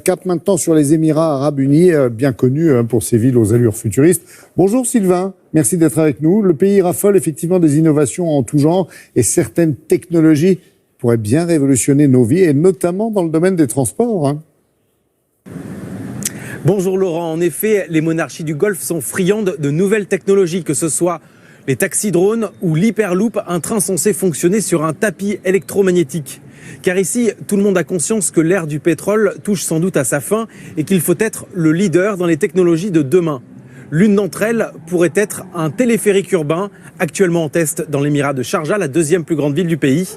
Cap maintenant sur les Émirats Arabes Unis, bien connus pour ses villes aux allures futuristes. Bonjour Sylvain, merci d'être avec nous. Le pays raffole effectivement des innovations en tout genre et certaines technologies pourraient bien révolutionner nos vies, et notamment dans le domaine des transports. Bonjour Laurent, en effet, les monarchies du Golfe sont friandes de nouvelles technologies, que ce soit les taxis-drones ou l'hyperloop, un train censé fonctionner sur un tapis électromagnétique. Car ici, tout le monde a conscience que l'ère du pétrole touche sans doute à sa fin et qu'il faut être le leader dans les technologies de demain. L'une d'entre elles pourrait être un téléphérique urbain, actuellement en test dans l'émirat de Sharjah, la deuxième plus grande ville du pays.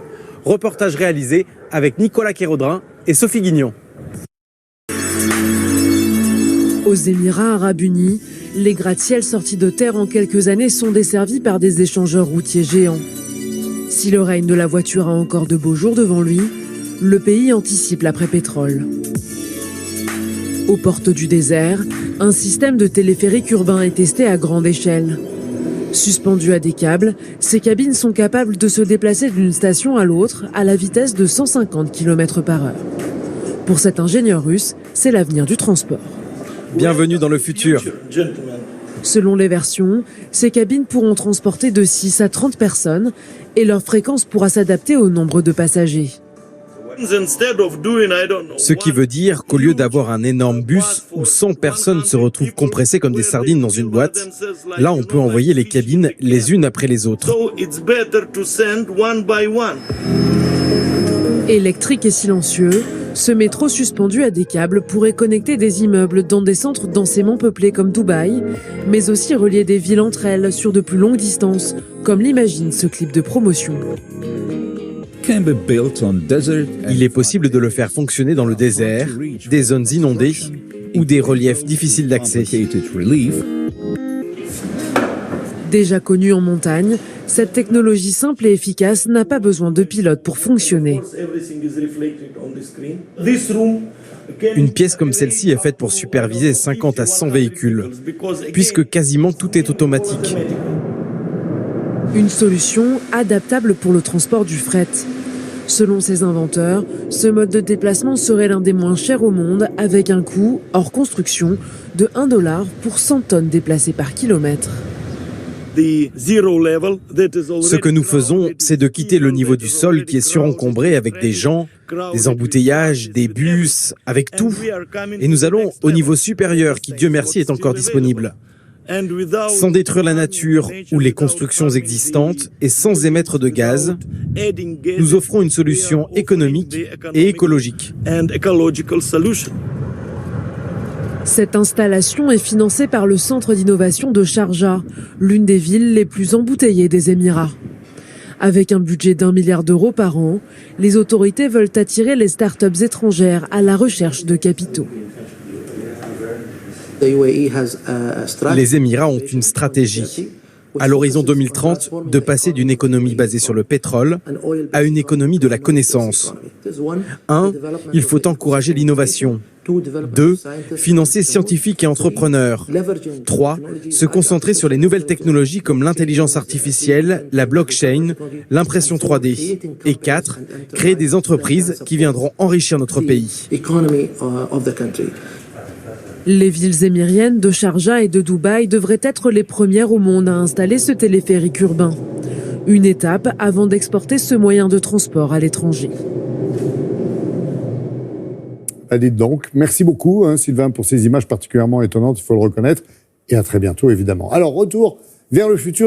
Reportage réalisé avec Nicolas Kérodrin et Sophie Guignon. Aux Émirats Arabes Unis, les gratte-ciels sortis de terre en quelques années sont desservis par des échangeurs routiers géants. Si le règne de la voiture a encore de beaux jours devant lui, le pays anticipe l'après-pétrole. Aux portes du désert, un système de téléphérique urbain est testé à grande échelle. Suspendues à des câbles, ces cabines sont capables de se déplacer d'une station à l'autre à la vitesse de 150 km/h. Pour cet ingénieur russe, c'est l'avenir du transport. Bienvenue dans le futur. Selon les versions, ces cabines pourront transporter de 6 à 30 personnes et leur fréquence pourra s'adapter au nombre de passagers. Ce qui veut dire qu'au lieu d'avoir un énorme bus où 100 personnes se retrouvent compressées comme des sardines dans une boîte, là on peut envoyer les cabines les unes après les autres. Électrique et silencieux, ce métro suspendu à des câbles pourrait connecter des immeubles dans des centres densément peuplés comme Dubaï, mais aussi relier des villes entre elles sur de plus longues distances, comme l'imagine ce clip de promotion. Il est possible de le faire fonctionner dans le désert, des zones inondées ou des reliefs difficiles d'accès. Déjà connue en montagne, cette technologie simple et efficace n'a pas besoin de pilote pour fonctionner. Une pièce comme celle-ci est faite pour superviser 50 à 100 véhicules, puisque quasiment tout est automatique. Une solution adaptable pour le transport du fret. Selon ses inventeurs, ce mode de déplacement serait l'un des moins chers au monde, avec un coût, hors construction, de $1 pour 100 tonnes déplacées par kilomètre. Ce que nous faisons, c'est de quitter le niveau du sol qui est surencombré avec des gens, des embouteillages, des bus, avec tout. Et nous allons au niveau supérieur qui, Dieu merci, est encore disponible. Sans détruire la nature ou les constructions existantes et sans émettre de gaz, nous offrons une solution économique et écologique. Cette installation est financée par le centre d'innovation de Sharjah, l'une des villes les plus embouteillées des Émirats. Avec un budget d'1 milliard d'euros par an, les autorités veulent attirer les start-up étrangères à la recherche de capitaux. Les Émirats ont une stratégie, à l'horizon 2030, de passer d'une économie basée sur le pétrole à une économie de la connaissance. 1. Il faut encourager l'innovation. 2. Financer scientifiques et entrepreneurs. 3. Se concentrer sur les nouvelles technologies comme l'intelligence artificielle, la blockchain, l'impression 3D. Et 4. Créer des entreprises qui viendront enrichir notre pays. Les villes émiriennes de Sharjah et de Dubaï devraient être les premières au monde à installer ce téléphérique urbain. Une étape avant d'exporter ce moyen de transport à l'étranger. Dites donc, merci beaucoup Sylvain pour ces images particulièrement étonnantes, il faut le reconnaître, et à très bientôt évidemment. Alors retour vers le futur.